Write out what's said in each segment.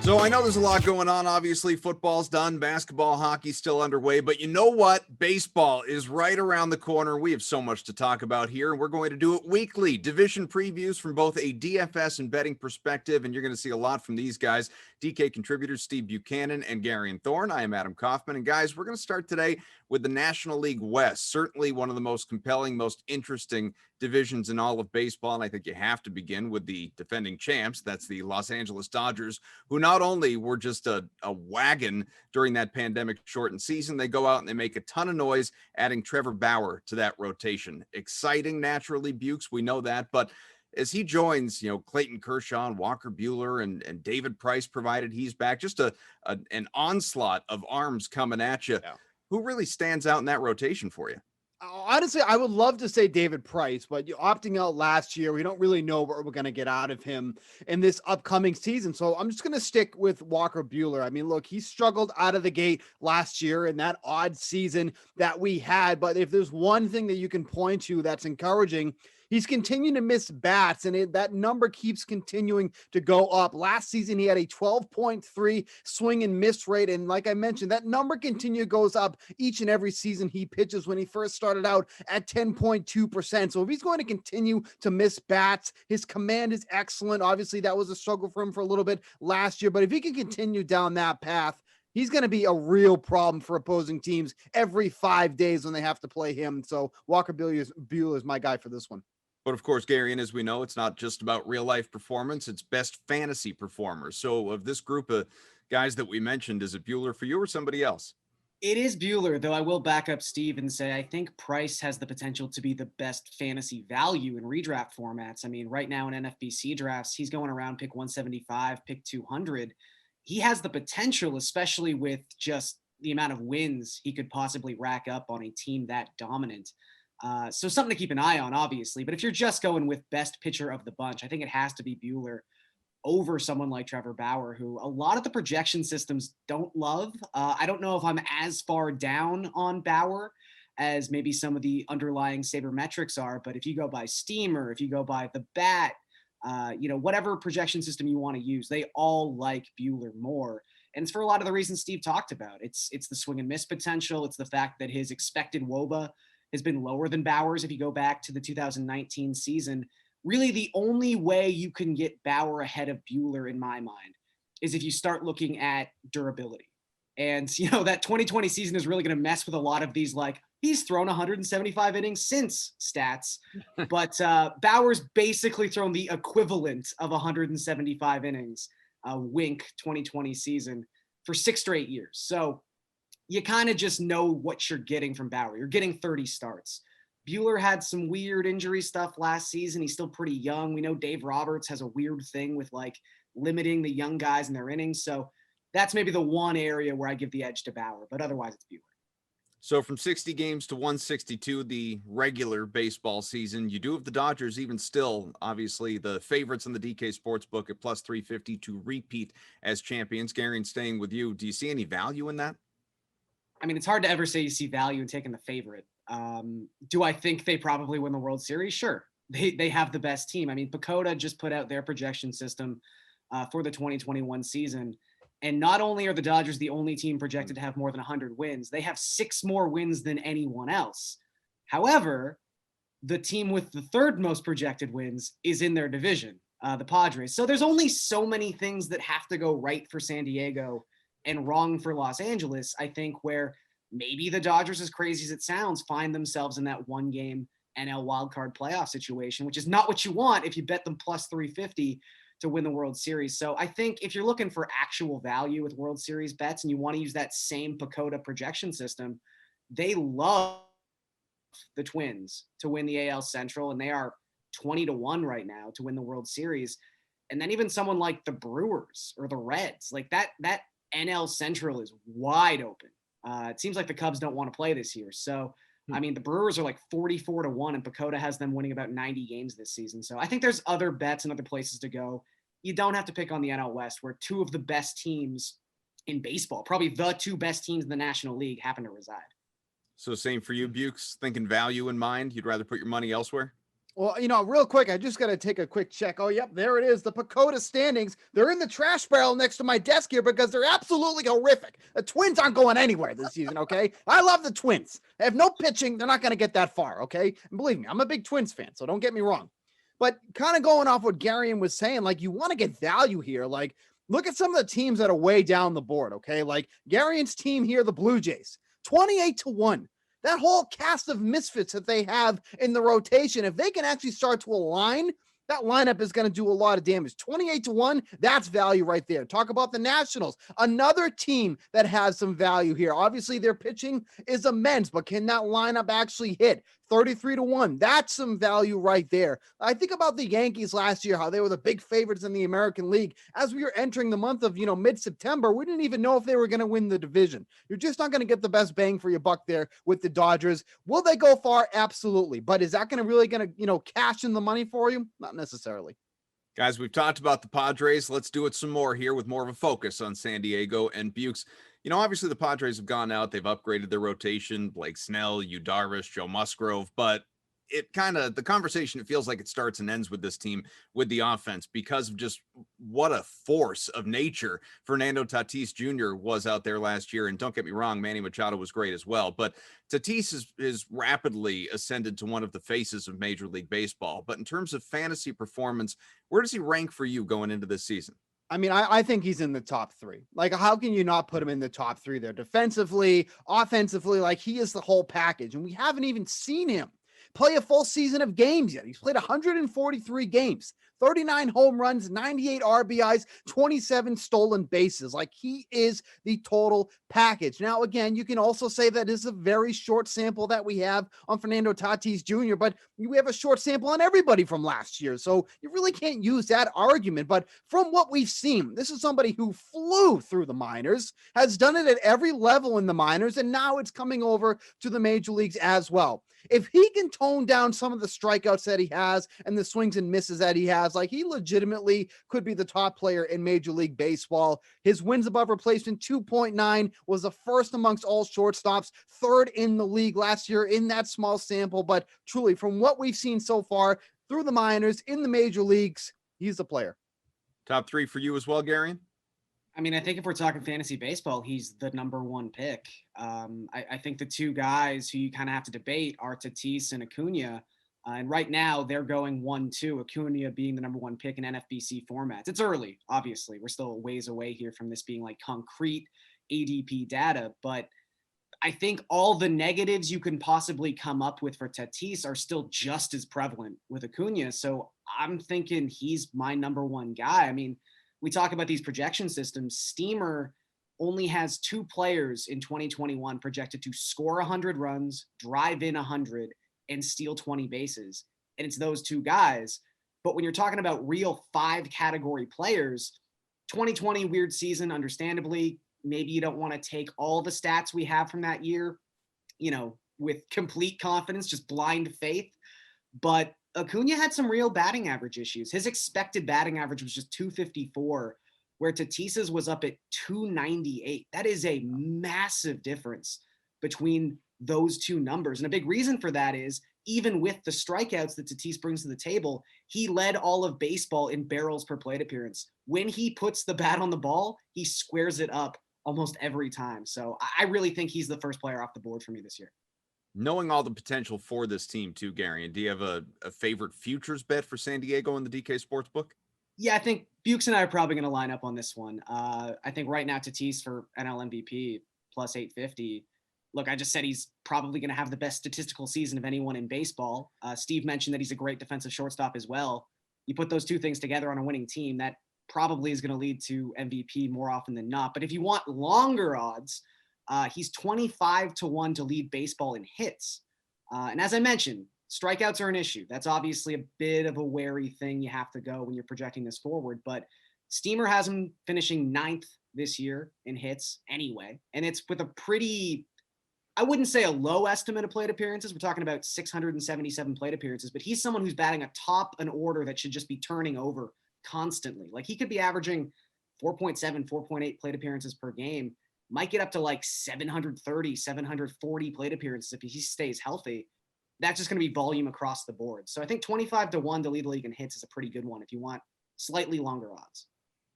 So I know there's a lot going on. Obviously, football's done, basketball, hockey's still underway, but you know what? Baseball is right around the corner. We have so much to talk about here, and we're going to do it weekly. Division previews from both a DFS and betting perspective, and you're going to see a lot from these guys. DK contributors Steve Buchanan and Garion Thorne. I am Adam Kaufman, and guys, we're going to start today with the National League West. Certainly one of the most compelling, most interesting divisions in all of baseball, and I think you have to begin with the defending champs. That's the Los Angeles Dodgers, who not only were just a wagon during that pandemic shortened season, they go out and they make a ton of noise, adding Trevor Bauer to that rotation. Exciting, naturally, Bukes, we know that, but as he joins, Clayton Kershaw and Walker Buehler and David Price, provided he's back, just an onslaught of arms coming at you. Yeah. Who really stands out in that rotation for you? Honestly, I would love to say David Price, but opting out last year, we don't really know what we're going to get out of him in this upcoming season. So I'm just going to stick with Walker Buehler. I mean, look, he struggled out of the gate last year in that odd season that we had. But if there's one thing that you can point to that's encouraging, he's continuing to miss bats, and that number keeps continuing to go up. Last season, he had a 12.3 swing and miss rate, and like I mentioned, that number goes up each and every season he pitches. When he first started out at 10.2%. So if he's going to continue to miss bats, his command is excellent. Obviously, that was a struggle for him for a little bit last year, but if he can continue down that path, he's going to be a real problem for opposing teams every 5 days when they have to play him. So Walker Buehler is my guy for this one. But of course, Garion, as we know, it's not just about real life performance, it's best fantasy performers. So of this group of guys that we mentioned, is it Buehler for you or somebody else? It is Buehler, though I will back up Steve and say I think Price has the potential to be the best fantasy value in redraft formats. I mean, right now in NFBC drafts, he's going around pick 175, pick 200. He has the potential, especially with just the amount of wins he could possibly rack up on a team that dominant. So something to keep an eye on, obviously. But if you're just going with best pitcher of the bunch, I think it has to be Buehler over someone like Trevor Bauer, who a lot of the projection systems don't love. I don't know if I'm as far down on Bauer as maybe some of the underlying sabermetrics are. But if you go by Steamer, if you go by the bat, whatever projection system you want to use, they all like Buehler more. And it's for a lot of the reasons Steve talked about. It's the swing and miss potential. It's the fact that his expected WOBA has been lower than Bauer's. If you go back to the 2019 season, really the only way you can get Bauer ahead of Buehler, in my mind, is if you start looking at durability. And, that 2020 season is really going to mess with a lot of these, like, he's thrown 175 innings since stats, but Bauer's basically thrown the equivalent of 175 innings, wink 2020 season for 6 straight years. So you kind of just know what you're getting from Bauer. You're getting 30 starts. Buehler had some weird injury stuff last season. He's still pretty young. We know Dave Roberts has a weird thing with limiting the young guys in their innings. So that's maybe the one area where I give the edge to Bauer, but otherwise it's Buehler. So from 60 games to 162, the regular baseball season, you do have the Dodgers even still, obviously the favorites in the DK Sportsbook at plus 350 to repeat as champions. Garion, staying with you, do you see any value in that? I mean, it's hard to ever say you see value in taking the favorite. Do I think they probably win the World Series? Sure. They have the best team. I mean, PECOTA just put out their projection system for the 2021 season. And not only are the Dodgers the only team projected to have more than 100 wins, they have 6 more wins than anyone else. However, the team with the third most projected wins is in their division, the Padres. So there's only so many things that have to go right for San Diego and wrong for Los Angeles, I think, where maybe the Dodgers, as crazy as it sounds, find themselves in that one-game NL wildcard playoff situation, which is not what you want if you bet them plus 350 to win the World Series. So I think if you're looking for actual value with World Series bets and you want to use that same PECOTA projection system, they love the Twins to win the AL Central, and they are 20-1 right now to win the World Series. And then even someone like the Brewers or the Reds, like that NL Central is wide open. It seems like the Cubs don't want to play this year. So, I mean, the Brewers are like 44-1, and PECOTA has them winning about 90 games this season. So I think there's other bets and other places to go. You don't have to pick on the NL West, where 2 of the best teams in baseball, probably the 2 best teams in the National League, happen to reside. So same for you, Bukes, thinking value in mind. You'd rather put your money elsewhere? Well, real quick, I just got to take a quick check. Oh, yep, there it is. The Pacoda standings. They're in the trash barrel next to my desk here because they're absolutely horrific. The Twins aren't going anywhere this season, okay? I love the Twins. They have no pitching. They're not going to get that far, okay? And believe me, I'm a big Twins fan, so don't get me wrong. But kind of going off what Garion was saying, like, you want to get value here. Like, look at some of the teams that are way down the board, okay? Like Garion's team here, the Blue Jays, 28-1. That whole cast of misfits that they have in the rotation, if they can actually start to align, that lineup is going to do a lot of damage. 28-1, that's value right there. Talk about the Nationals, another team that has some value here. Obviously, their pitching is immense, but can that lineup actually hit? 33-1, that's some value right there. I think about the Yankees last year, how they were the big favorites in the American League. As we were entering the month of, mid-September, we didn't even know if they were going to win the division. You're just not going to get the best bang for your buck there with the Dodgers. Will they go far? Absolutely. But is that really going to, cash in the money for you? Not necessarily. Guys, we've talked about the Padres. Let's do it some more here with more of a focus on San Diego and Bukes. Obviously the Padres have gone out. They've upgraded their rotation. Blake Snell, Yu Darvish, Joe Musgrove. But the conversation, it feels like it starts and ends with this team, with the offense, because of just what a force of nature Fernando Tatis Jr. was out there last year. And don't get me wrong, Manny Machado was great as well. But Tatis is rapidly ascended to one of the faces of Major League Baseball. But in terms of fantasy performance, where does he rank for you going into this season? I mean, I think he's in the top three. Like, how can you not put him in the top three there? Defensively, offensively, like, he is the whole package. And we haven't even seen him play a full season of games yet. He's played 143 games, 39 home runs, 98 RBIs, 27 stolen bases. Like, he is the total package. Now, again, you can also say that is a very short sample that we have on Fernando Tatis Jr., but we have a short sample on everybody from last year. So you really can't use that argument. But from what we've seen, this is somebody who flew through the minors, has done it at every level in the minors, and now it's coming over to the major leagues as well. If he can tone down some of the strikeouts that he has and the swings and misses that he has, like, he legitimately could be the top player in Major League Baseball. His wins above replacement 2.9 was the first amongst all shortstops, third in the league last year in that small sample. But truly, from what we've seen so far through the minors, in the major leagues, he's the player. Top three for you as well, Garion? I mean, I think if we're talking fantasy baseball, he's the number one pick. I think the two guys who you kind of have to debate are Tatis and Acuna. And right now they're going 1-2, Acuna being the number one pick in NFBC formats. It's early, obviously. We're still a ways away here from this being like concrete ADP data. But I think all the negatives you can possibly come up with for Tatis are still just as prevalent with Acuna. So I'm thinking he's my number one guy. I mean, we talk about these projection systems. Steamer only has two players in 2021 projected to score 100 runs, drive in 100, and steal 20 bases. And it's those two guys. But when you're talking about real 5 category players, 2020, weird season, understandably. Maybe you don't want to take all the stats we have from that year, with complete confidence, just blind faith. But Acuna had some real batting average issues. His expected batting average was just 254, where Tatis's was up at 298. That is a massive difference between those two numbers. And a big reason for that is, even with the strikeouts that Tatis brings to the table, he led all of baseball in barrels per plate appearance. When he puts the bat on the ball, he squares it up almost every time. So I really think he's the first player off the board for me this year. Knowing all the potential for this team too, Gary, and do you have a favorite futures bet for San Diego in the DK Sportsbook? Yeah, I think Bukes and I are probably going to line up on this one. I think right now Tatis for NL MVP plus 850. Look, I just said he's probably going to have the best statistical season of anyone in baseball. Steve mentioned that he's a great defensive shortstop as well. You put those two things together on a winning team, that probably is going to lead to MVP more often than not. But if you want longer odds, he's 25-1 to lead baseball in hits. And as I mentioned, strikeouts are an issue. That's obviously a bit of a wary thing you have to go when you're projecting this forward. But Steamer has him finishing 9th this year in hits anyway. And it's with a pretty, I wouldn't say a low estimate of plate appearances. We're talking about 677 plate appearances. But he's someone who's batting atop an order that should just be turning over constantly. Like, he could be averaging 4.7, 4.8 plate appearances per game. Might get up to like 730, 740 plate appearances if he stays healthy. that's just going to be volume across the board. So I think 25-1 to lead the league in hits is a pretty good one if you want slightly longer odds.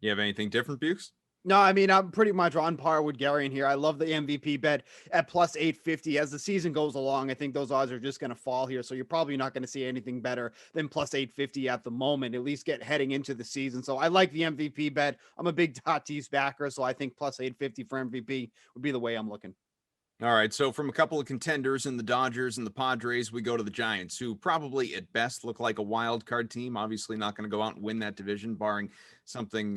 You have anything different, Bukes? No, I mean, I'm pretty much on par with Garion here. I love the MVP bet at plus 850. As the season goes along, I think those odds are just going to fall here. So you're probably not going to see anything better than plus 850 at the moment, at least get heading into the season. So I like the MVP bet. I'm a big Tatis backer, so I think plus 850 for MVP would be the way I'm looking. All right, so from a couple of contenders in the Dodgers and the Padres, we go to the Giants, who probably at best look like a wild card team. Obviously not going to go out and win that division, barring something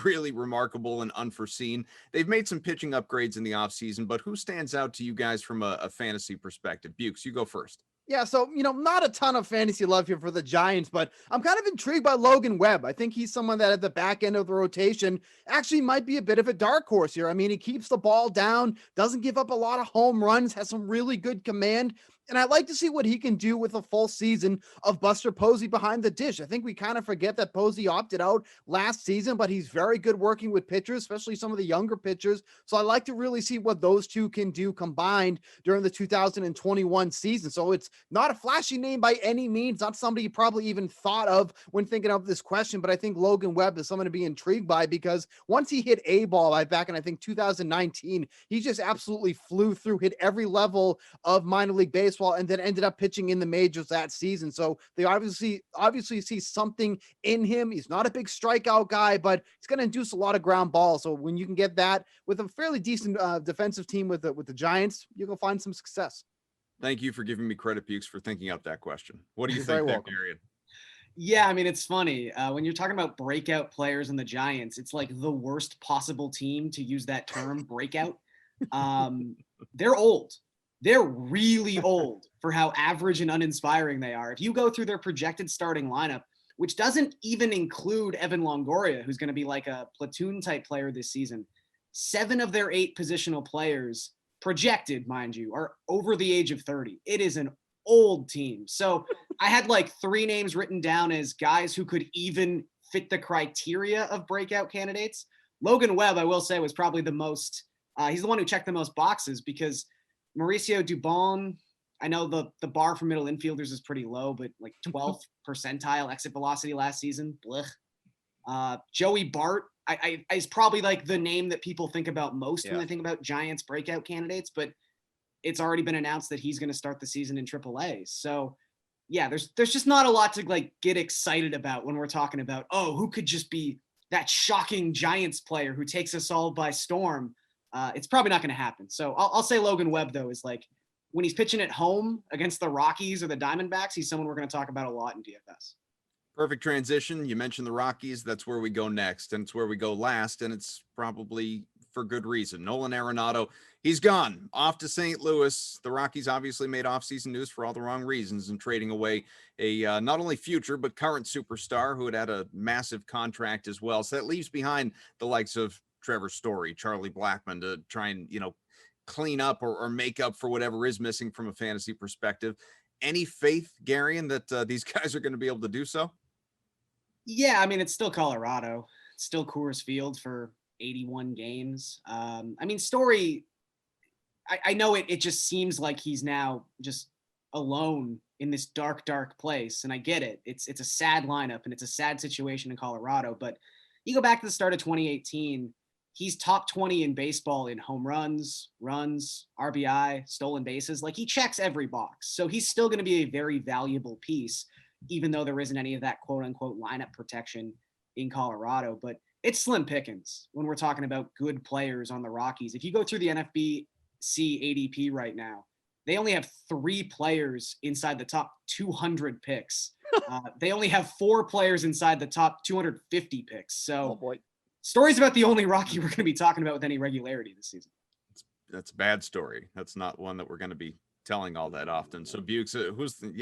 really remarkable and unforeseen. They've made some pitching upgrades in the offseason, but who stands out to you guys from a fantasy perspective? Bukes, you go first. Yeah, so, not a ton of fantasy love here for the Giants, but I'm kind of intrigued by Logan Webb. I think he's someone that at the back end of the rotation actually might be a bit of a dark horse here. I mean, he keeps the ball down, doesn't give up a lot of home runs, has some really good command. And I'd like to see what he can do with a full season of Buster Posey behind the dish. I think we kind of forget that Posey opted out last season, but he's very good working with pitchers, especially some of the younger pitchers. So I like to really see what those two can do combined during the 2021 season. So it's not a flashy name by any means, not somebody you probably even thought of when thinking of this question, but I think Logan Webb is someone to be intrigued by because once he hit A-ball back in, I think 2019, he just absolutely flew through, hit every level of minor league baseball, and then ended up pitching in the majors that season. So they obviously see something in him. He's not a big strikeout guy, but he's going to induce a lot of ground balls. So when you can get that with a fairly decent defensive team with the Giants, you're going to find some success. Thank you for giving me credit, Bukes, for thinking up that question. What do you You're think very there, welcome. Garion? Yeah, I mean, it's funny. When you're talking about breakout players in the Giants, it's like the worst possible team to use that term, breakout. They're old. They're really old for how average and uninspiring they are. If you go through their projected starting lineup, which doesn't even include Evan Longoria, who's going to be like a platoon type player this season, 7 of their 8 positional players projected, mind you, are over the age of 30. It is an old team. So I had like 3 names written down as guys who could even fit the criteria of breakout candidates. Logan Webb, I will say, was probably the most, he's the one who checked the most boxes because Mauricio Dubon, I know the bar for middle infielders is pretty low, but like 12th percentile exit velocity last season. Blech. Joey Bart is probably like the name that people think about most when they think about Giants breakout candidates, but it's already been announced that he's going to start the season in AAA. So yeah, there's just not a lot to like get excited about when we're talking about, oh, who could just be that shocking Giants player who takes us all by storm. It's probably not going to happen. So I'll say Logan Webb, though, is like when he's pitching at home against the Rockies or the Diamondbacks, he's someone we're going to talk about a lot in DFS. Perfect transition. You mentioned the Rockies. That's where we go next, and it's where we go last, and it's probably for good reason. Nolan Arenado, he's gone off to St. Louis. The Rockies obviously made offseason news for all the wrong reasons and trading away a not only future but current superstar who had a massive contract as well. So that leaves behind the likes of Trevor Story, Charlie Blackmon to try and, clean up or make up for whatever is missing from a fantasy perspective. Any faith, Garion, that these guys are going to be able to do so? Yeah, I mean, it's still Colorado. It's still Coors Field for 81 games. I mean, Story, I know it just seems like he's now just alone in this dark, dark place. And I get it. It's a sad lineup and it's a sad situation in Colorado. But you go back to the start of 2018, he's top 20 in baseball in home runs, RBI, stolen bases. Like he checks every box. So he's still going to be a very valuable piece, even though there isn't any of that quote unquote lineup protection in Colorado. But it's slim pickings when we're talking about good players on the Rockies. If you go through the NFBC ADP right now, they only have 3 players inside the top 200 picks. They only have 4 players inside the top 250 picks. So, Oh boy. Story's about the only Rocky we're going to be talking about with any regularity this season. That's a bad story. That's not one that we're going to be telling all that often. So Bukes, who's the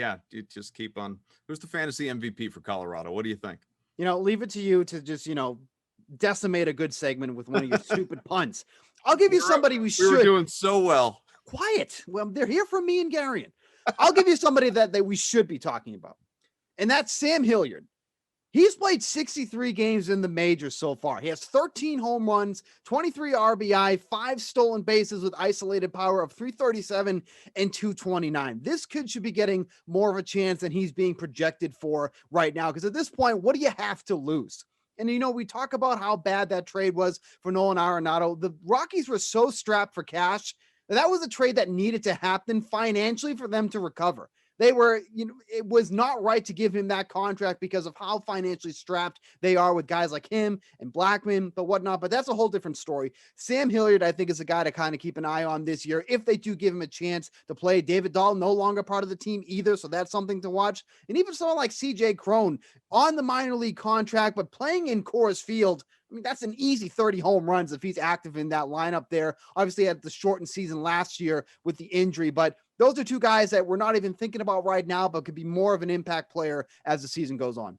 fantasy MVP for Colorado? What do you think? Leave it to you to just, decimate a good segment with one of your stupid puns. I'll give you somebody we were doing so well. Quiet. Well, they're here for me and Garion. I'll give you somebody that we should be talking about. And that's Sam Hilliard. He's played 63 games in the majors so far. He has 13 home runs, 23 RBI, 5 stolen bases with isolated power of 337 and 229. This kid should be getting more of a chance than he's being projected for right now. Because at this point, what do you have to lose? And, we talk about how bad that trade was for Nolan Arenado. The Rockies were so strapped for cash that was a trade that needed to happen financially for them to recover. They were, it was not right to give him that contract because of how financially strapped they are with guys like him and Blackman, but whatnot. But that's a whole different story. Sam Hilliard, I think, is a guy to kind of keep an eye on this year if they do give him a chance to play. David Dahl, no longer part of the team either, so that's something to watch. And even someone like CJ Cron on the minor league contract, but playing in Coors Field. I mean, that's an easy 30 home runs if he's active in that lineup there. Obviously, had the shortened season last year with the injury, but those are two guys that we're not even thinking about right now, but could be more of an impact player as the season goes on.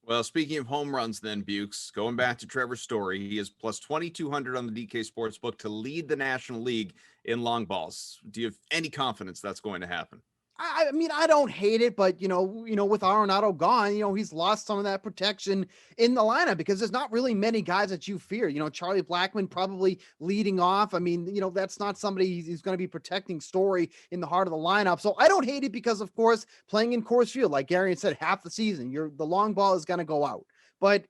Well, speaking of home runs then, Bukes, going back to Trevor's story, he is plus 2,200 on the DK Sportsbook to lead the National League in long balls. Do you have any confidence that's going to happen? I mean, I don't hate it, but with Arenado gone, he's lost some of that protection in the lineup because there's not really many guys that you fear. Charlie Blackman probably leading off. I mean, that's not somebody he's going to be protecting Story in the heart of the lineup. So I don't hate it because, of course, playing in Coors Field, like Garion said, half the season, the long ball is going to go out. But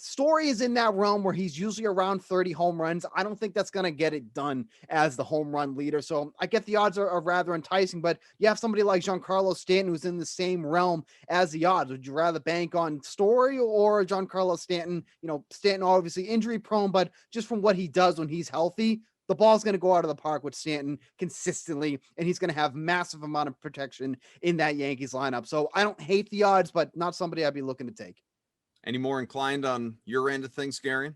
Story is in that realm where he's usually around 30 home runs. I don't think that's going to get it done as the home run leader. So I get the odds are rather enticing, but you have somebody like Giancarlo Stanton who's in the same realm as the odds. Would you rather bank on Story or Giancarlo Stanton? Stanton obviously injury prone, but just from what he does when he's healthy, the ball's going to go out of the park with Stanton consistently, and he's going to have massive amount of protection in that Yankees lineup. So I don't hate the odds, but not somebody I'd be looking to take. Any more inclined on your end of things, Gary?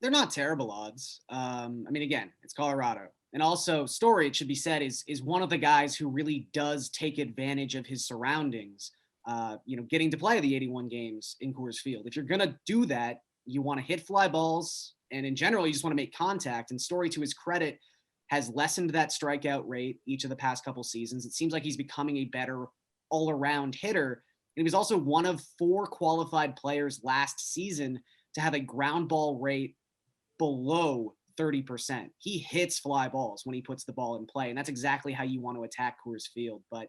They're not terrible odds. Again, it's Colorado. And also, Story, it should be said, is one of the guys who really does take advantage of his surroundings, getting to play the 81 games in Coors Field. If you're going to do that, you want to hit fly balls, and in general, you just want to make contact. And Story, to his credit, has lessened that strikeout rate each of the past couple seasons. It seems like he's becoming a better all-around hitter. He was also one of 4 qualified players last season to have a ground ball rate below 30%. He hits fly balls when he puts the ball in play, and that's exactly how you want to attack Coors Field. But,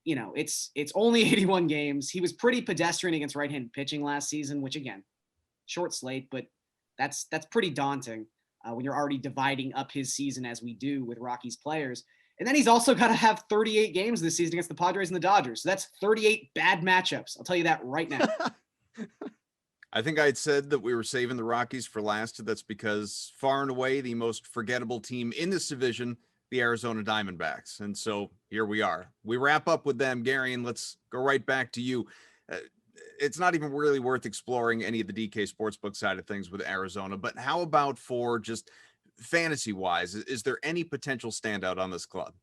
it's only 81 games. He was pretty pedestrian against right-handed pitching last season, which, again, short slate, but that's pretty daunting when you're already dividing up his season as we do with Rockies players. And then he's also got to have 38 games this season against the Padres and the Dodgers. So that's 38 bad matchups. I'll tell you that right now. I think I'd said that we were saving the Rockies for last. That's because far and away the most forgettable team in this division, the Arizona Diamondbacks. And so here we are. We wrap up with them, Gary, and let's go right back to you. It's not even really worth exploring any of the DK Sportsbook side of things with Arizona, but how about for just fantasy wise, is there any potential standout on this club?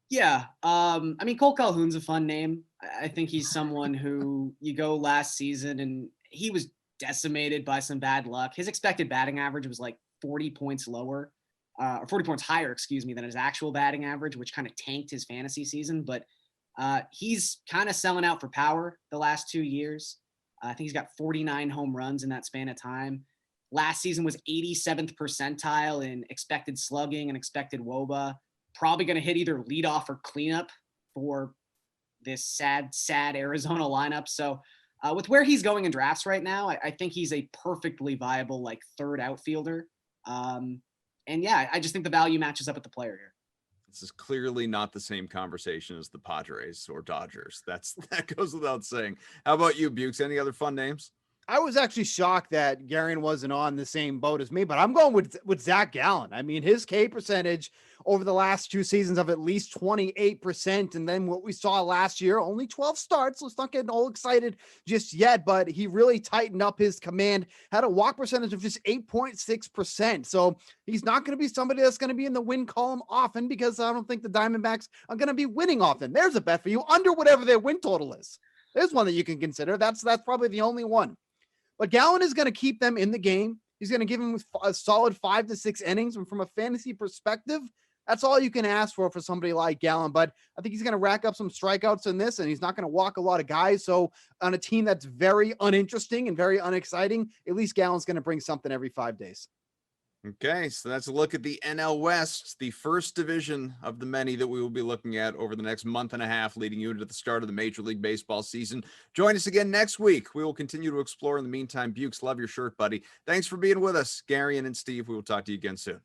Yeah. Cole Calhoun's a fun name. I think he's someone who you go last season and he was decimated by some bad luck. His expected batting average was like 40 points lower, or 40 points higher, than his actual batting average, which kind of tanked his fantasy season. But he's kind of selling out for power the last 2 years. I think he's got 49 home runs in that span of time. Last season was 87th percentile in expected slugging and expected WOBA. Probably going to hit either leadoff or cleanup for this sad Arizona lineup. So with where he's going in drafts right now, I think he's a perfectly viable third outfielder. I just think the value matches up with the player here. This is clearly not the same conversation as the Padres or Dodgers. That goes without saying. How about you, Bukes? Any other fun names? I was actually shocked that Garion wasn't on the same boat as me, but I'm going with Zach Gallen. I mean, his K percentage over the last 2 seasons of at least 28%. And then what we saw last year, only 12 starts. Let's not get all excited just yet, but he really tightened up his command, had a walk percentage of just 8.6%. So he's not going to be somebody that's going to be in the win column often because I don't think the Diamondbacks are going to be winning often. There's a bet for you under whatever their win total is. There's one that you can consider. That's probably the only one. But Gallen is going to keep them in the game. He's going to give them a solid 5 to 6 innings. And from a fantasy perspective, That's all you can ask for somebody like Gallen. But I think he's going to rack up some strikeouts in this, and he's not going to walk a lot of guys. So on a team that's very uninteresting and very unexciting, at least Gallen's going to bring something every 5 days. Okay, so that's a look at the NL West, the first division of the many that we will be looking at over the next month and a half, leading you into the start of the Major League Baseball season. Join us again next week. We will continue to explore. In the meantime, Bukes, love your shirt, buddy. Thanks for being with us, Garion and Steve. We will talk to you again soon.